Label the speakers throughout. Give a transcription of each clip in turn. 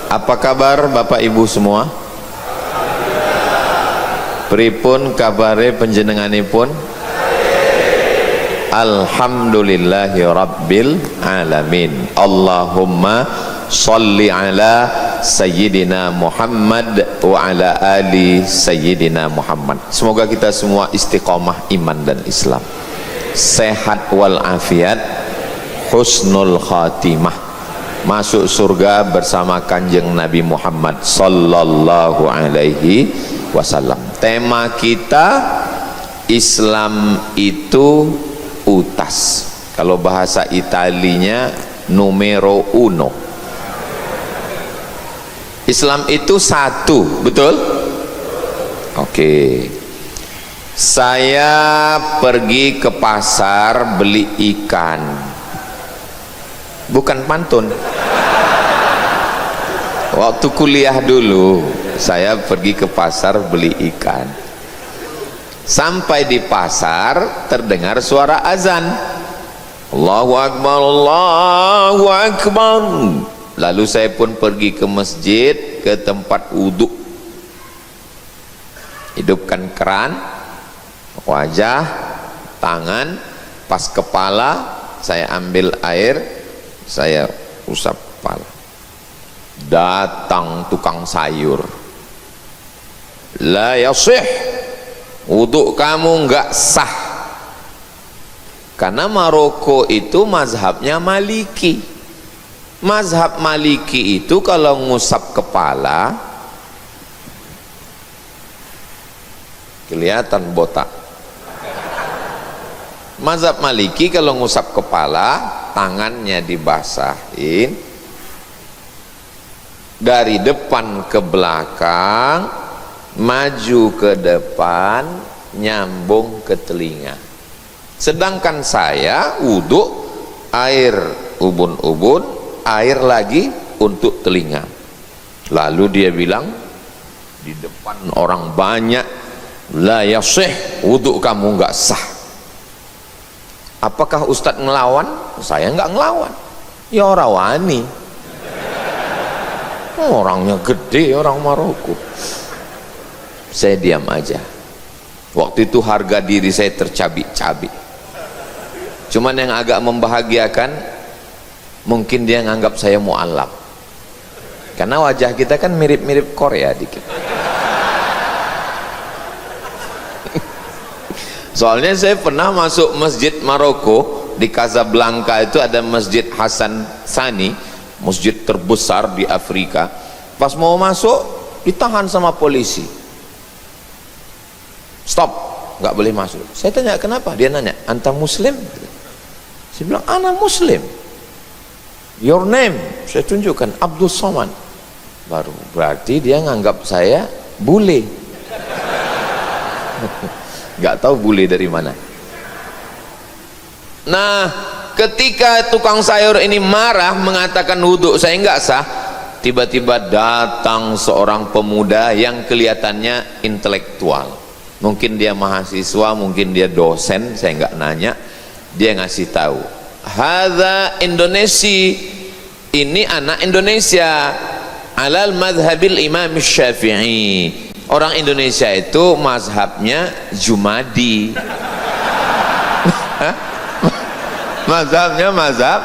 Speaker 1: Apa kabar Bapak Ibu semua? Pripun kabare panjenenganipun? Alhamdulillahi Rabbil Alamin. Allahumma sholli ala Sayyidina Muhammad wa ala ali Sayyidina Muhammad. Semoga kita semua istiqomah iman dan Islam, sehat walafiat, husnul khatimah, masuk surga bersama Kanjeng Nabi Muhammad sallallahu alaihi wasallam. Tema kita Islam itu utas. Kalau bahasa Italinya numero uno. Islam itu satu, betul? Oke. Saya pergi ke pasar beli ikan. Bukan pantun. Waktu kuliah dulu saya pergi ke pasar beli ikan. Sampai di pasar terdengar suara azan. Allahu Akbar, Allahu Akbar. Lalu saya pun pergi ke masjid, ke tempat wudhu. Hidupkan keran, wajah, tangan, pas kepala saya ambil air, saya usap kepala. Datang tukang sayur. La yasih, wudhu kamu enggak sah. Karena Maroko itu mazhabnya Maliki. Mazhab Maliki itu kalau ngusap kepala kelihatan botak. Mazhab Maliki kalau ngusap kepala tangannya dibasahin dari depan ke belakang, maju ke depan, nyambung ke telinga. Sedangkan saya wudhu air ubun-ubun, air lagi untuk telinga. Lalu dia bilang di depan orang banyak, la yasih, wudhu kamu enggak sah. Apakah Ustadz ngelawan? Saya enggak ngelawan. Ya orang wani. Orangnya gede, orang Maroko. Saya diam aja. Waktu itu harga diri saya tercabik-cabik. Cuman yang agak membahagiakan, mungkin dia nganggap saya mu'alaf. Karena wajah kita kan mirip-mirip Korea dikit. Soalnya saya pernah masuk masjid Maroko di Casablanca, itu ada Masjid Hasan Sani, masjid terbesar di Afrika. Pas mau masuk ditahan sama polisi. Stop, nggak boleh masuk. Saya tanya kenapa? Dia nanya, anta muslim? Saya bilang, ana muslim. Your name? Saya tunjukkan, Abdul Somad. Baru berarti dia nganggap saya bule. Nggak tahu bule dari mana. Nah, ketika tukang sayur ini marah mengatakan wudhu saya nggak sah, tiba-tiba datang seorang pemuda yang kelihatannya intelektual. Mungkin dia mahasiswa, mungkin dia dosen, saya nggak nanya. Dia ngasih tahu, hadza Indonesia, ini anak Indonesia, alal madhabil Imam Syafi'i. Orang Indonesia itu mazhabnya Jumadi. Mazhabnya mazhab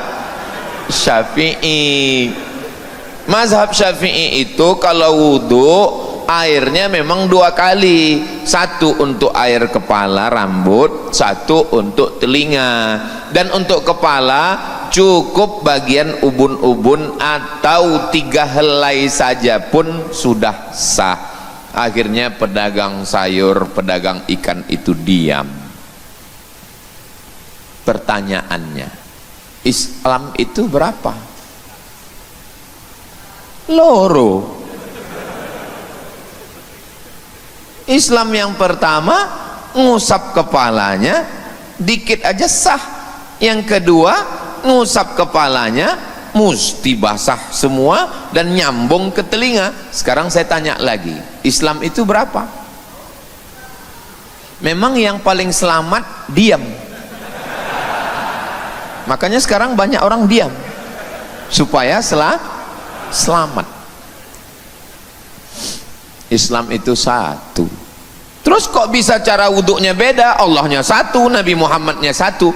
Speaker 1: Syafi'i. Mazhab Syafi'i itu kalau wudhu airnya memang dua kali, satu untuk air kepala rambut, satu untuk telinga. Dan untuk kepala cukup bagian ubun-ubun atau 3 helai saja pun sudah sah. Akhirnya pedagang sayur, pedagang ikan itu diam. Pertanyaannya, Islam itu berapa? Loro. Islam yang pertama ngusap kepalanya dikit aja sah. Yang kedua ngusap kepalanya mesti basah semua dan nyambung ke telinga. Sekarang saya tanya lagi, Islam itu berapa? Memang yang paling selamat diam. Makanya sekarang banyak orang diam supaya selamat. Islam itu satu. Terus kok bisa cara wuduknya beda? Allahnya satu, Nabi Muhammadnya satu.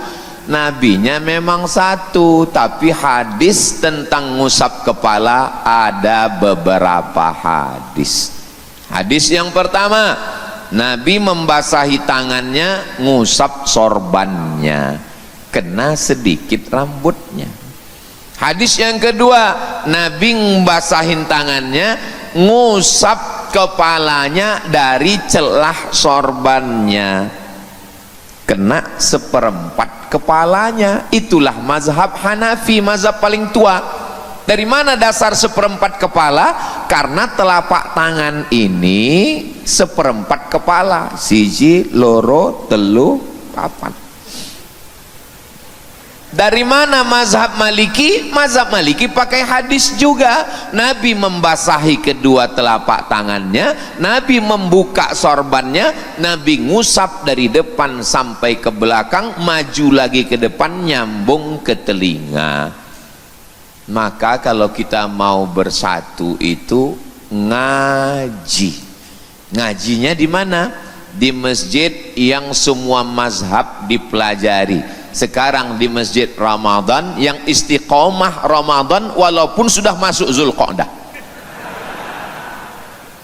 Speaker 1: Nabinya memang satu, tapi hadis tentang ngusap kepala ada beberapa hadis. Hadis yang pertama, Nabi membasahi tangannya, ngusap sorbannya, kena sedikit rambutnya. Hadis yang kedua, Nabi membasahin tangannya, ngusap kepalanya dari celah sorbannya, kena seperempat kepalanya. Itulah mazhab Hanafi, mazhab paling tua. Dari mana dasar seperempat kepala? Karena telapak tangan ini seperempat kepala, siji, loro, telu, papat. Dari mana mazhab Maliki? Mazhab Maliki pakai hadis juga. Nabi membasahi kedua telapak tangannya, Nabi membuka sorbannya, Nabi ngusap dari depan sampai ke belakang, maju lagi ke depan, nyambung ke telinga. Maka kalau kita mau bersatu itu ngaji. Ngajinya di mana? Di masjid yang semua mazhab dipelajari. Sekarang di masjid Ramadan yang istiqomah Ramadan walaupun sudah masuk Zulqa'dah.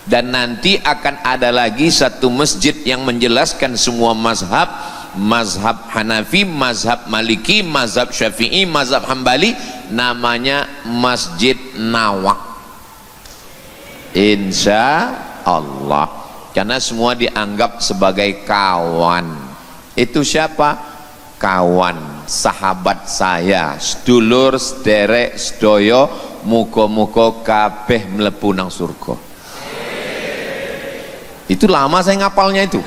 Speaker 1: Dan nanti akan ada lagi satu masjid yang menjelaskan semua mazhab, mazhab Hanafi, mazhab Maliki, mazhab Syafi'i, mazhab Hambali, namanya Masjid Nawak, insya Allah, karena semua dianggap sebagai kawan. Itu siapa? Kawan, sahabat saya, sedulur, sederek, sedoyo, muko-muko kabeh mlebu nang surga. Itu lama saya ngapalnya itu.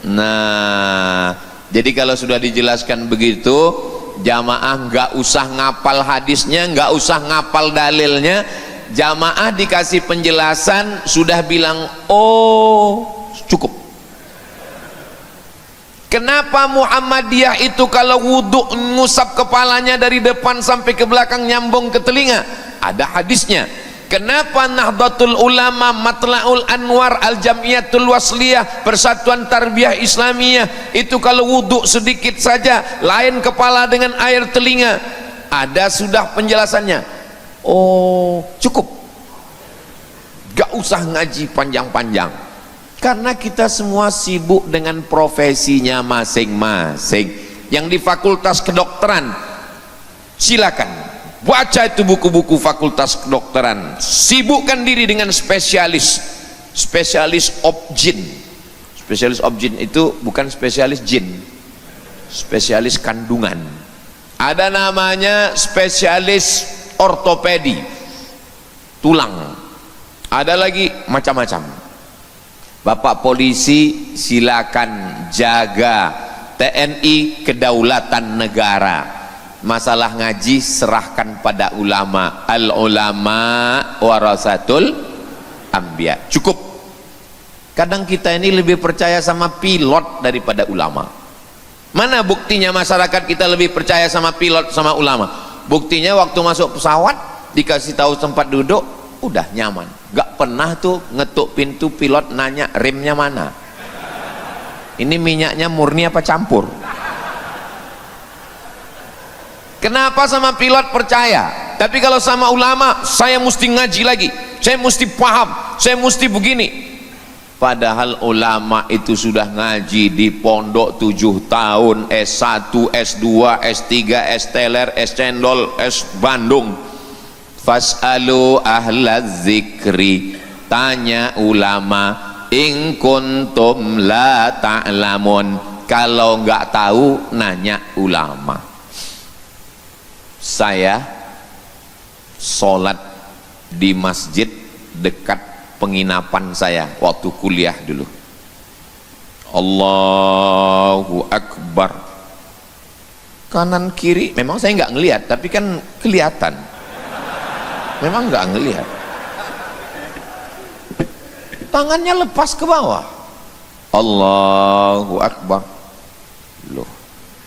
Speaker 1: Nah, jadi kalau sudah dijelaskan begitu, jamaah nggak usah ngapal hadisnya, nggak usah ngapal dalilnya. Jamaah dikasih penjelasan sudah bilang oh cukup. Kenapa Muhammadiyah itu kalau wudhu ngusap kepalanya dari depan sampai ke belakang nyambung ke telinga? Ada hadisnya. Kenapa Nahdlatul Ulama, Matla'ul Anwar, Al-Jamiyatul Wasliyah, Persatuan Tarbiyah Islamiyah itu kalau wudhu sedikit saja, lain kepala dengan air telinga? Ada sudah penjelasannya. Oh cukup, gak usah ngaji panjang-panjang, karena kita semua sibuk dengan profesinya masing-masing. Yang di fakultas kedokteran silakan baca itu buku-buku fakultas kedokteran, sibukkan diri dengan spesialis objin. Spesialis objin itu bukan spesialis jin, spesialis kandungan. Ada namanya spesialis ortopedi tulang, ada lagi macam-macam. Bapak polisi silakan jaga TNI, kedaulatan negara. Masalah ngaji serahkan pada ulama. Al ulama warasatul anbiya. Cukup. Kadang kita ini lebih percaya sama pilot daripada ulama. Mana buktinya masyarakat kita lebih percaya sama pilot sama ulama? Buktinya waktu masuk pesawat dikasih tahu tempat duduk, udah nyaman. Gak pernah tuh ngetuk pintu pilot nanya remnya mana, ini minyaknya murni apa campur. Kenapa sama pilot percaya, tapi kalau sama ulama saya mesti ngaji lagi, saya mesti paham, saya mesti begini. Padahal ulama itu sudah ngaji di pondok 7 tahun, S1, S2, S3, S teler, S cendol, S Bandung. Fas'alu ahlaz zikri, tanya ulama, in kuntum la ta'lamun, kalau nggak tahu nanya ulama. Saya sholat di masjid dekat penginapan saya waktu kuliah dulu. Allahu Akbar, kanan kiri memang saya nggak ngelihat, tapi kan kelihatan. Memang nggak ngelihat. Tangannya lepas ke bawah. Allahu Akbar. Loh,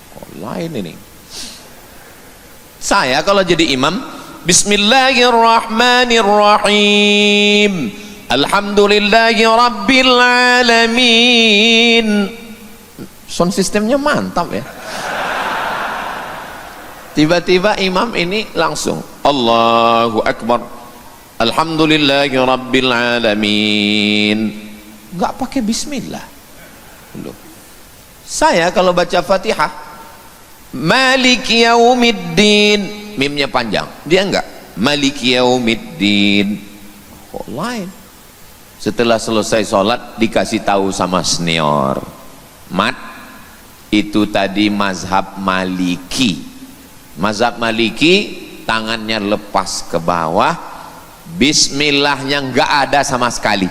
Speaker 1: kok lain ini? Saya kalau jadi imam Bismillahirrahmanirrahim. Alhamdulillahi rabbil alamin. Sound sistemnya mantap ya. Tiba-tiba imam ini langsung Allahu Akbar, Alhamdulillahi rabbil alamin. Enggak pakai bismillah. Loh. Saya kalau baca Fatihah Maliki yaumiddin, mimnya panjang, dia enggak Maliki yaumiddin. Kok lain? Setelah selesai sholat dikasih tahu sama senior, Mat, itu tadi mazhab Maliki. Mazhab Maliki tangannya lepas ke bawah, bismillahnya enggak ada sama sekali.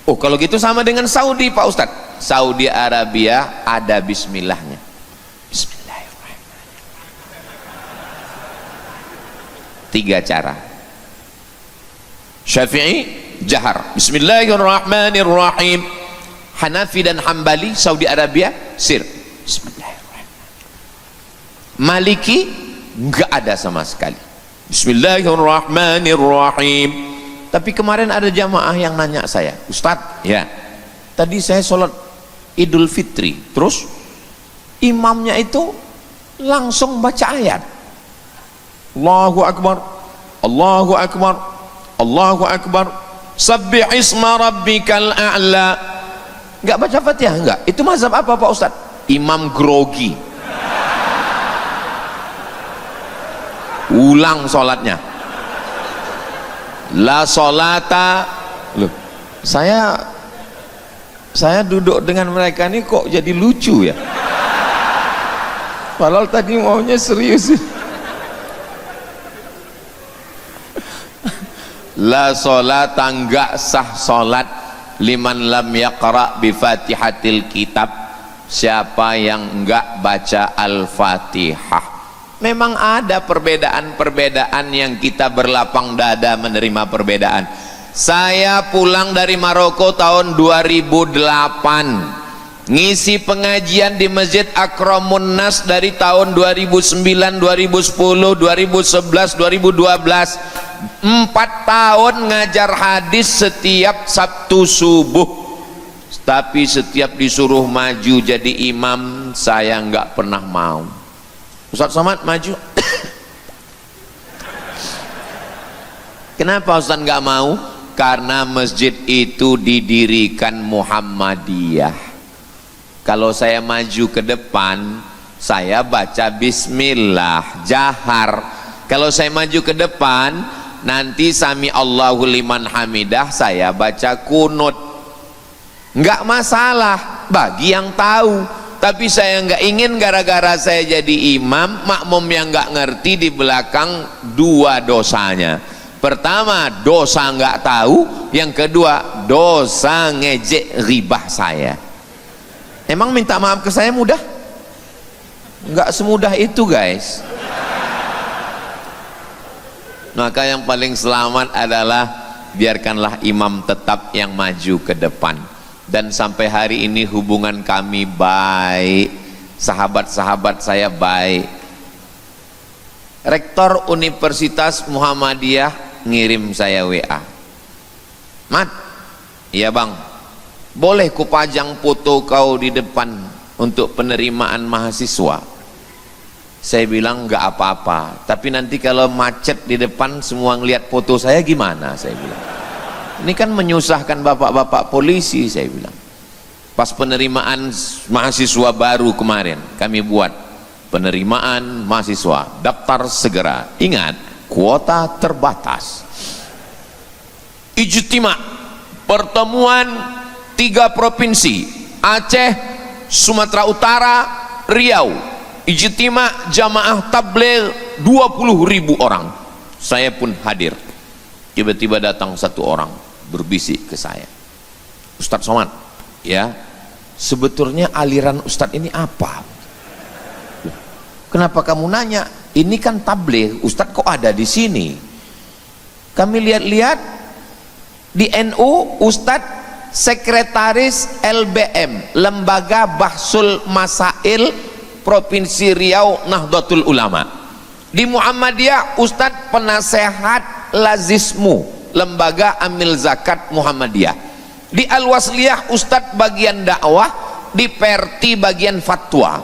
Speaker 1: Oh, kalau gitu sama dengan Saudi Pak Ustadz. Saudi Arabia ada bismillahnya. Bismillahirrahmanirrahim. 3 cara. Syafi'i jahar, Bismillahirrahmanirrahim. Hanafi dan Hambali Saudi Arabia sir, Bismillahirrahmanirrahim. Maliki enggak ada sama sekali, Bismillahirrahmanirrahim. Tapi kemarin ada jamaah yang nanya saya, Ustadz, ya, tadi saya sholat Idul Fitri, terus imamnya itu langsung baca ayat Allahu Akbar, Allahu Akbar, Allahu Akbar, Sabbih isma rabbikal a'la. Enggak baca Fatihah, enggak. Itu mazhab apa Pak Ustadz? Imam grogi. Ulang sholatnya. La sholata. Loh, saya duduk dengan mereka ini kok jadi lucu ya, padahal tadi maunya serius. La sholat, enggak sah sholat liman lam yaqra bi fatihatil kitab, siapa yang enggak baca al-fatihah. Memang ada perbedaan-perbedaan yang kita berlapang dada menerima perbedaan. Saya pulang dari Maroko tahun 2008, ngisi pengajian di Masjid Akramun Nas dari tahun 2009, 2010, 2011, 2012. 4 tahun ngajar hadis setiap Sabtu subuh. Tapi setiap disuruh maju jadi imam, saya nggak pernah mau. Ustaz Somad maju. Kenapa Ustaz nggak mau? Karena masjid itu didirikan Muhammadiyah. Kalau saya maju ke depan, saya baca bismillah jahar. Kalau saya maju ke depan, nanti sami Allahu liman hamidah, saya baca kunut. Enggak masalah bagi yang tahu, tapi saya enggak ingin gara-gara saya jadi imam, makmum yang enggak ngerti di belakang 2 dosanya. Pertama, dosa enggak tahu, yang kedua dosa ngejek ribah saya. Emang minta maaf ke saya mudah? Enggak semudah itu guys. Maka yang paling selamat adalah biarkanlah imam tetap yang maju ke depan. Dan sampai hari ini hubungan kami baik, sahabat-sahabat saya baik. Rektor Universitas Muhammadiyah ngirim saya WA, Mat, iya bang, boleh kupajang foto kau di depan untuk penerimaan mahasiswa? Saya bilang enggak apa-apa, tapi nanti kalau macet di depan semua ngelihat foto saya gimana? Saya bilang, ini kan menyusahkan bapak-bapak polisi. Saya bilang, pas penerimaan mahasiswa baru kemarin kami buat penerimaan mahasiswa, daftar segera, ingat kuota terbatas. Ijtima, pertemuan 3 provinsi, Aceh, Sumatera Utara, Riau. Ijtima jamaah tabligh 20.000 orang. Saya pun hadir. Tiba-tiba datang satu orang berbisik ke saya, Ustadz Somad, ya, sebetulnya aliran Ustadz ini apa? Kenapa kamu nanya? Ini kan tabligh, Ustadz kok ada di sini? Kami lihat-lihat di NU, Ustadz sekretaris LBM, Lembaga Bahsul Masail Provinsi Riau Nahdlatul Ulama. Di Muhammadiyah Ustadz penasehat Lazismu, lembaga amil zakat Muhammadiyah. Di Al-Wasliyah Ustadz bagian dakwah, di Perti bagian fatwa.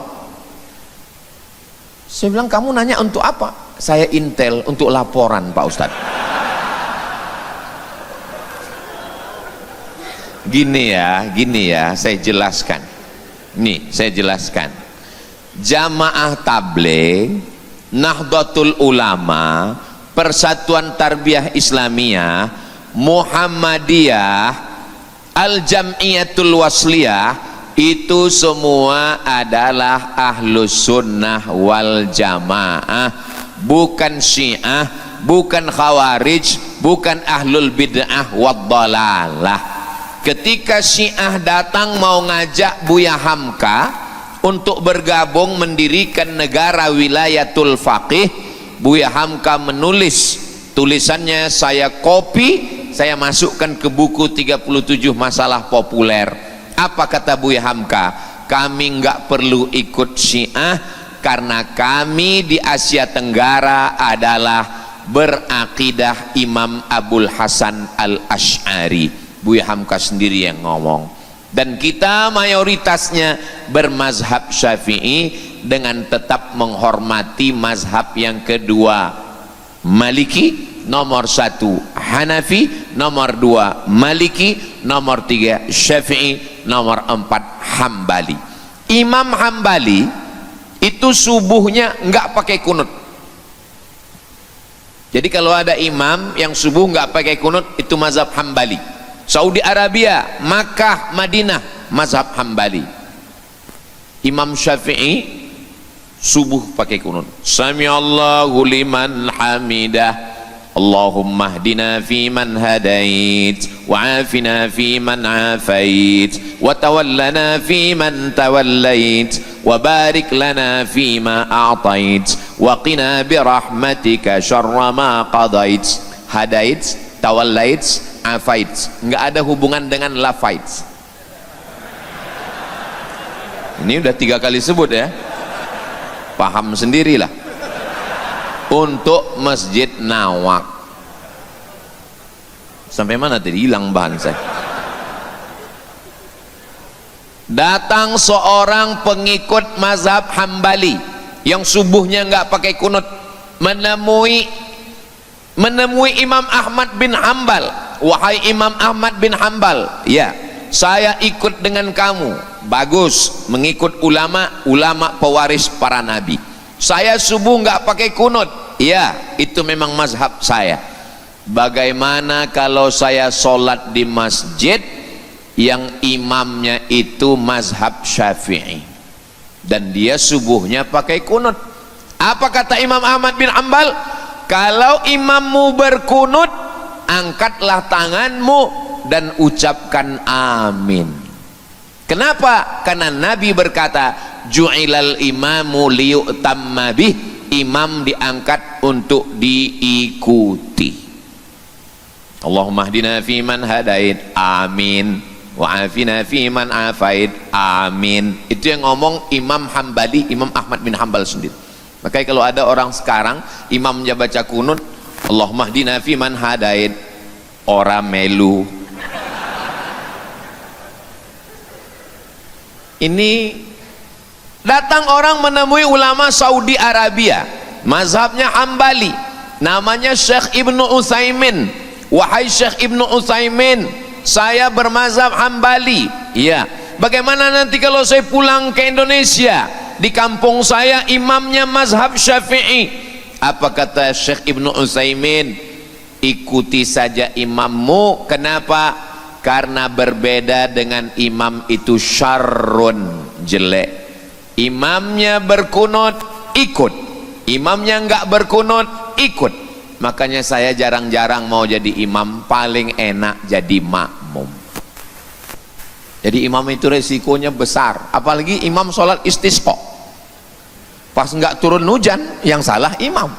Speaker 1: Saya bilang, kamu nanya untuk apa? Saya intel untuk laporan Pak Ustadz. Gini ya, saya jelaskan. Nih, saya jelaskan. Jamaah Tabligh, Nahdlatul Ulama, Persatuan Tarbiyah Islamiyah, Muhammadiyah, Al-Jam'iyatul Wasliyah, itu semua adalah Ahlus Sunnah wal Jamaah, bukan Syiah, bukan Khawarij, bukan Ahlul Bid'ah wad Dhalalah. Ketika Syiah datang mau ngajak Buya Hamka untuk bergabung mendirikan negara wilayatul faqih, Buya Hamka menulis tulisannya, saya copy, saya masukkan ke buku 37 masalah populer. Apa kata Buya Hamka? Kami nggak perlu ikut Syiah karena kami di Asia Tenggara adalah berakidah Imam Abul Hasan Al-Ash'ari. Buya Hamka sendiri yang ngomong. Dan kita mayoritasnya bermazhab Syafi'i dengan tetap menghormati mazhab yang kedua Maliki, nomor 1 Hanafi, nomor 2 Maliki, nomor 3 Syafi'i, nomor 4 Hambali. Imam Hambali itu subuhnya enggak pakai kunut. Jadi kalau ada imam yang subuh enggak pakai kunut, itu mazhab Hambali. Saudi Arabia, Makkah, Madinah, mazhab Hambali. Imam Syafi'i subuh pakai kunut. Sami'allahu liman hamidah, Allahumma hdina fi man hadait, wa afina fi man afait, wa tawallana fi man tawallait, wa barik lana fi ma a'tait, wa qina birahmatika syarra ma qadait. Hadait, tawallait, afait, nggak ada hubungan dengan lafait. Ini udah 3 kali sebut ya, paham sendirilah. Untuk Masjid Nawak, sampai mana tadi, hilang bahan saya. Datang seorang pengikut mazhab Hambali yang subuhnya nggak pakai kunut, menemui Imam Ahmad bin Hambal. Wahai Imam Ahmad bin Hambal, ya, saya ikut dengan kamu. Bagus, mengikut ulama pewaris para nabi. Saya subuh nggak pakai kunut, ya, itu memang mazhab saya. Bagaimana kalau saya sholat di masjid yang imamnya itu mazhab Syafi'i dan dia subuhnya pakai kunut? Apa kata Imam Ahmad bin Hambal? Kalau imammu berkunut, angkatlah tanganmu dan ucapkan amin. Kenapa? Karena Nabi berkata, ju'ilal imamu liyu'tamma bih, imam diangkat untuk diikuti. Allahumma hdina fi man hadait, amin, wa afina fi man afait, amin. Itu yang ngomong Imam Hambali, Imam Ahmad bin Hambal sendiri. Makanya kalau ada orang sekarang imamnya baca kunut, Allahumma hdina fi man hadait, ora melu. Ini datang orang menemui ulama Saudi Arabia, mazhabnya Hambali, namanya Syekh Ibnu Utsaimin. Wahai Syekh Ibnu Utsaimin, saya bermazhab Hambali. Ya, bagaimana nanti kalau saya pulang ke Indonesia, di kampung saya imamnya mazhab Syafi'i? Apa kata Syekh Ibnu Utsaimin? Ikuti saja imammu. Kenapa? Karena berbeda dengan imam itu syarrun, jelek. Imamnya berkunut, ikut. Imamnya enggak berkunut, ikut. Makanya saya jarang-jarang mau jadi imam, paling enak jadi makmum. Jadi imam itu resikonya besar, apalagi imam sholat istisqa. Pas enggak turun hujan, yang salah imam.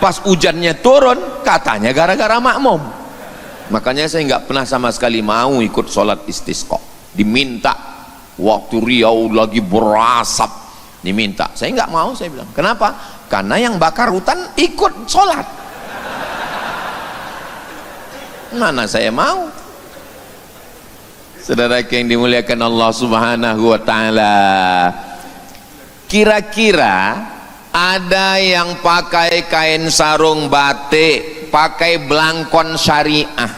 Speaker 1: Pas hujannya turun, katanya gara-gara makmum. Makanya saya nggak pernah sama sekali mau ikut sholat istisqa. Diminta waktu Riau lagi berasap, diminta, saya nggak mau. Saya bilang, kenapa? karena yang bakar hutan ikut sholat. Mana saya mau. Saudara yang dimuliakan Allah Subhanahu wa taala, kira-kira ada yang pakai kain sarung batik, pakai belangkon syariah,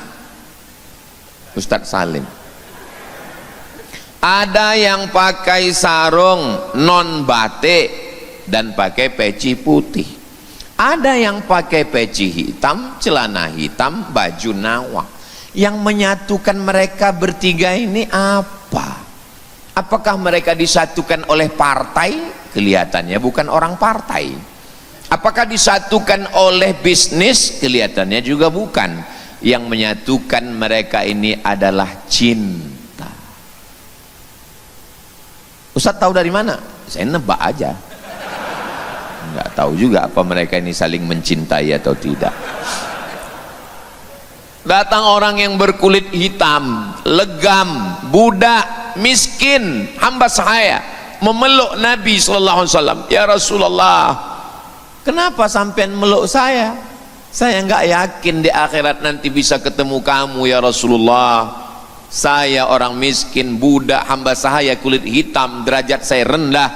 Speaker 1: Ustadz Salim. Ada yang pakai sarung non batik dan pakai peci putih. Ada yang pakai peci hitam, celana hitam, baju nawak. Yang menyatukan mereka bertiga ini apa? Apakah mereka disatukan oleh partai? Kelihatannya bukan orang partai. Apakah disatukan oleh bisnis? Kelihatannya juga bukan. Yang menyatukan mereka ini adalah cinta. Ustaz tahu dari mana? Saya nebak aja. Nggak tahu juga apa mereka ini saling mencintai atau tidak. Datang orang yang berkulit hitam, legam, budak, miskin, hamba sahaya, memeluk Nabi SAW. Ya Rasulullah, kenapa sampean meluk saya? Saya nggak yakin di akhirat nanti bisa ketemu kamu ya Rasulullah. Saya orang miskin, budak, hamba sahaya, kulit hitam, derajat saya rendah.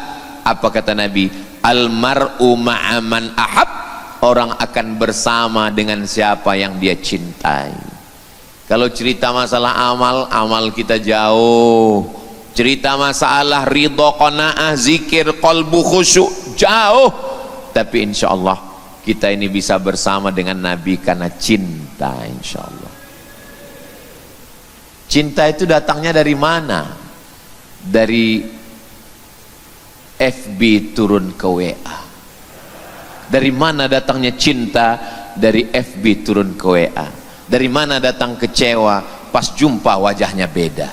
Speaker 1: Apa kata Nabi? Almar'u ma'aman ahab. Orang akan bersama dengan siapa yang dia cintai. Kalau cerita masalah amal, amal kita jauh. Cerita masalah ridho, qanaah, zikir, qalbu khusyuk, jauh. Tapi insya Allah kita ini bisa bersama dengan Nabi karena cinta, insya Allah. Cinta itu datangnya dari mana? Dari FB turun ke WA. Dari mana datangnya cinta? Dari FB turun ke WA. Dari mana datang kecewa? Pas jumpa wajahnya beda.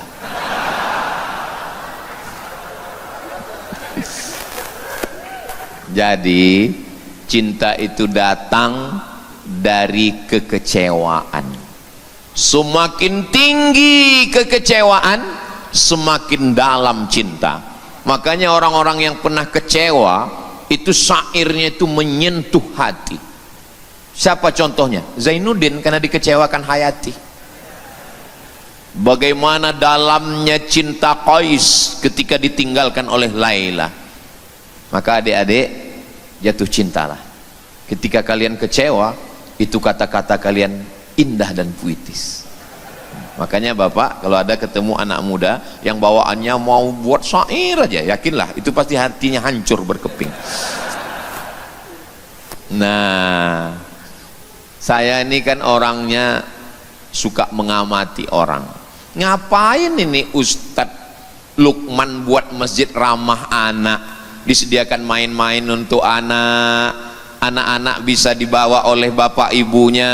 Speaker 1: Jadi cinta itu datang dari kekecewaan. Semakin tinggi kekecewaan, semakin dalam cinta. Makanya orang-orang yang pernah kecewa itu syairnya itu menyentuh hati. Siapa contohnya? Zainuddin karena dikecewakan Hayati. Bagaimana dalamnya cinta Qais ketika ditinggalkan oleh Laila. Maka adik-adik jatuh cintalah. Ketika kalian kecewa, itu kata-kata kalian indah dan puitis. Makanya bapak kalau ada ketemu anak muda yang bawaannya mau buat syair aja, yakinlah itu pasti hatinya hancur berkeping. Nah, saya ini kan orangnya suka mengamati orang. Ngapain ini Ustadz Lukman buat masjid ramah anak, disediakan main-main untuk anak-anak bisa dibawa oleh bapak ibunya,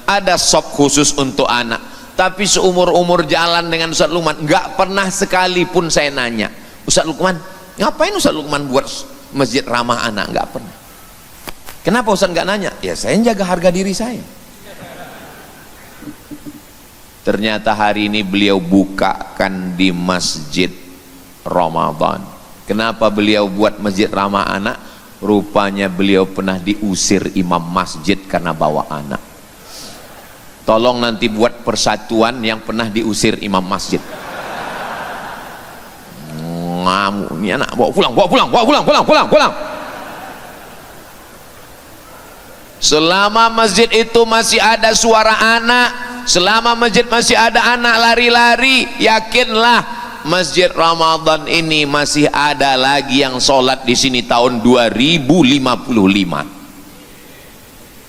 Speaker 1: ada shop khusus untuk anak. Tapi seumur-umur jalan dengan Ustaz Lukman nggak pernah sekalipun saya nanya, Ustaz Lukman ngapain Ustaz Lukman buat masjid ramah anak? Nggak pernah. Kenapa Ustaz nggak nanya? Ya saya jaga harga diri saya. Ternyata hari ini beliau bukakan di masjid Ramadan. Kenapa beliau buat masjid ramah anak? Rupanya beliau pernah diusir imam masjid karena bawa anak. Tolong nanti buat persatuan yang pernah diusir imam masjid. Ngamuk ini anak, bawa pulang. Selama masjid itu masih ada suara anak, selama masjid masih ada anak lari-lari, yakinlah masjid Ramadan ini masih ada lagi yang sholat di sini tahun 2055.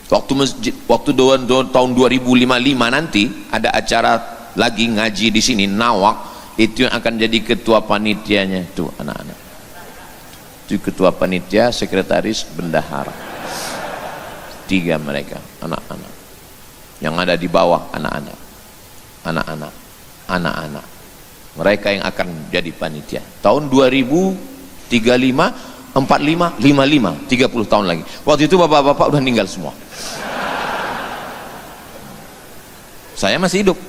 Speaker 1: Waktu tahun 2055 nanti ada acara lagi ngaji di sini Nawak, itu yang akan jadi ketua panitianya tuh anak-anak. Itu ketua panitia, sekretaris, bendahara. 3 mereka anak-anak. Yang ada di bawah anak-anak. Anak-anak. Mereka yang akan jadi panitia. Tahun 2035 45, 55, 30 tahun lagi. Waktu itu bapak-bapak udah meninggal semua. Saya masih hidup.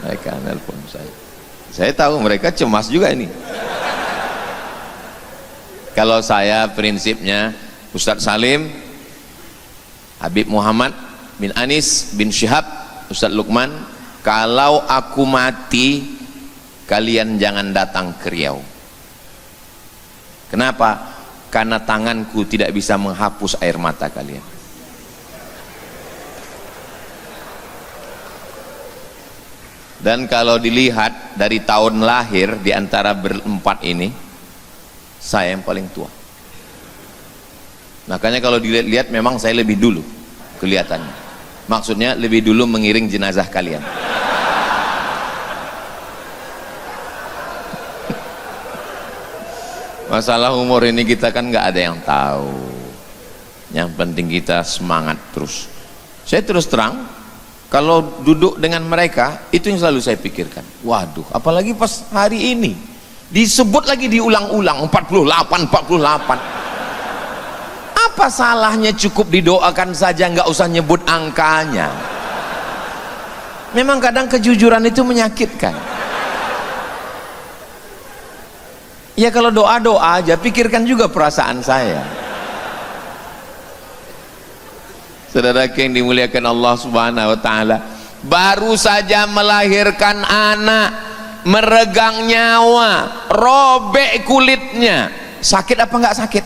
Speaker 1: Mereka nelpon saya. Saya tahu mereka cemas juga ini. Kalau saya prinsipnya Ustadz Salim, Habib Muhammad bin Anis bin Syihab, Ustadz Lukman, kalau aku mati kalian jangan datang ke Riau. Kenapa? Karena tanganku tidak bisa menghapus air mata kalian. Dan kalau dilihat dari tahun lahir di antara berempat ini, saya yang paling tua. Makanya kalau dilihat memang saya lebih dulu kelihatannya. Maksudnya lebih dulu mengiring jenazah kalian. Masalah umur ini kita kan nggak ada yang tahu. Yang penting kita semangat terus. Saya terus terang, kalau duduk dengan mereka, itu yang selalu saya pikirkan. Waduh, apalagi pas hari ini disebut lagi diulang-ulang 48. Apa salahnya cukup didoakan saja, nggak usah nyebut angkanya. Memang kadang kejujuran itu menyakitkan. Ya kalau doa-doa aja, pikirkan juga perasaan saya. Saudara yang dimuliakan Allah Subhanahu wa taala, baru saja melahirkan anak, meregang nyawa, robek kulitnya. Sakit apa enggak sakit?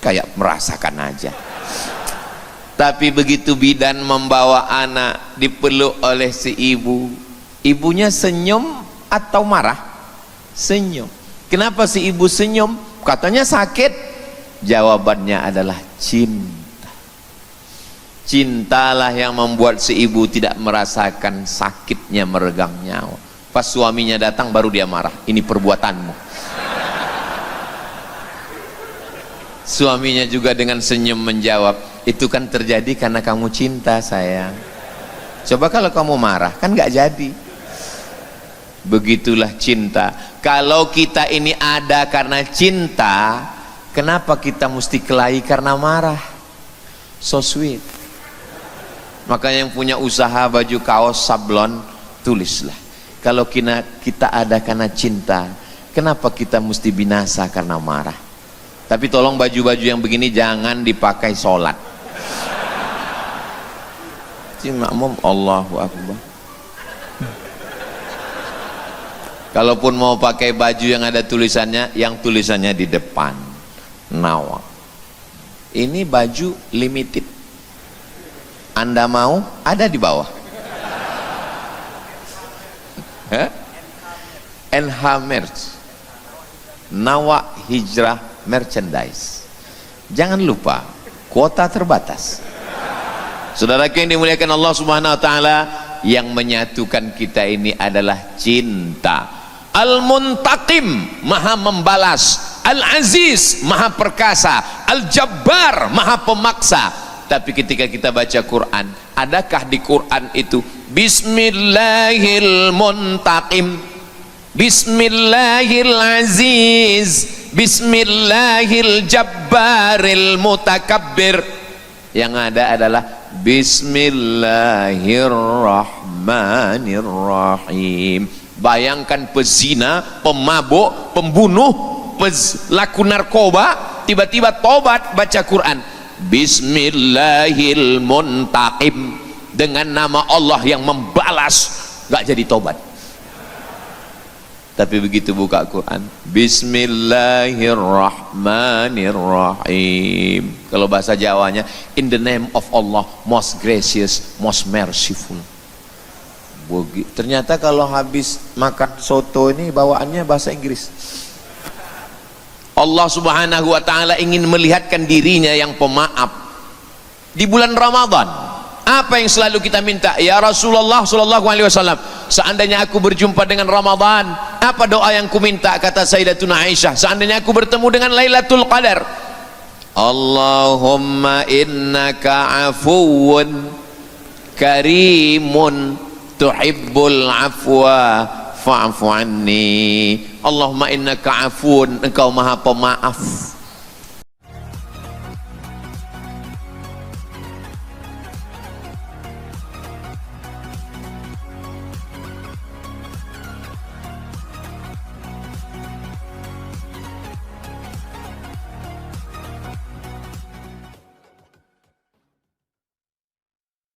Speaker 1: Kayak merasakan aja. Tapi begitu bidan membawa anak, dipeluk oleh si ibu, ibunya senyum atau marah? Senyum. Kenapa si ibu senyum? Katanya sakit. Jawabannya adalah cinta. Cintalah yang membuat si ibu tidak merasakan sakitnya meregang nyawa. Pas suaminya datang baru dia marah. Ini perbuatanmu. Suaminya juga dengan senyum menjawab, itu kan terjadi karena kamu cinta sayang. Coba kalau kamu marah, kan gak jadi. Begitulah cinta. Kalau kita ini ada karena cinta, kenapa kita mesti kelahi karena marah? So sweet. Makanya yang punya usaha baju kaos sablon, tulislah, kalau kita ada karena cinta, kenapa kita mesti binasa karena marah? Tapi tolong baju-baju yang begini jangan dipakai sholat. Si makmum Allahu Akbar. Kalaupun mau pakai baju yang ada tulisannya, yang tulisannya di depan Nawa. Ini baju limited. Anda mau? Ada di bawah. NH Merch, Nawa Hijrah Merchandise. Jangan lupa, kuota terbatas. Saudara yang dimuliakan Allah Subhanahu wa taala, yang menyatukan kita ini adalah cinta. Al-Muntaqim, maha membalas. Al-Aziz, maha perkasa. Al-Jabbar, maha pemaksa. Tapi ketika kita baca Quran, adakah di Quran itu Bismillahil-Muntaqim, Bismillahil-Aziz, Bismillahil-Jabbaril Mutakabbir? Yang ada adalah Bismillahirrahmanirrahim. Bayangkan pezina, pemabuk, pembunuh, pelaku narkoba, tiba-tiba tobat baca Quran. Bismillahil-Muntaqim, dengan nama Allah yang membalas, gak jadi tobat. Tapi begitu buka Quran, Bismillahirrahmanirrahim. Kalau bahasa Jawanya, in the name of Allah, most gracious, most merciful. Ternyata kalau habis makan soto ini bawaannya bahasa Inggris. Allah Subhanahu wa taala ingin melihatkan dirinya yang pemaaf. Di bulan Ramadan, apa yang selalu kita minta? Ya Rasulullah sallallahu alaihi wasallam, seandainya aku berjumpa dengan Ramadan, apa doa yang ku minta? Kata Sayyidatuna Aisyah, seandainya aku bertemu dengan Lailatul Qadar, Allahumma innaka afuwun karimun tuhibbul afwa fa'fu anni. Allahumma innaka afun, engkau maha pemaaf,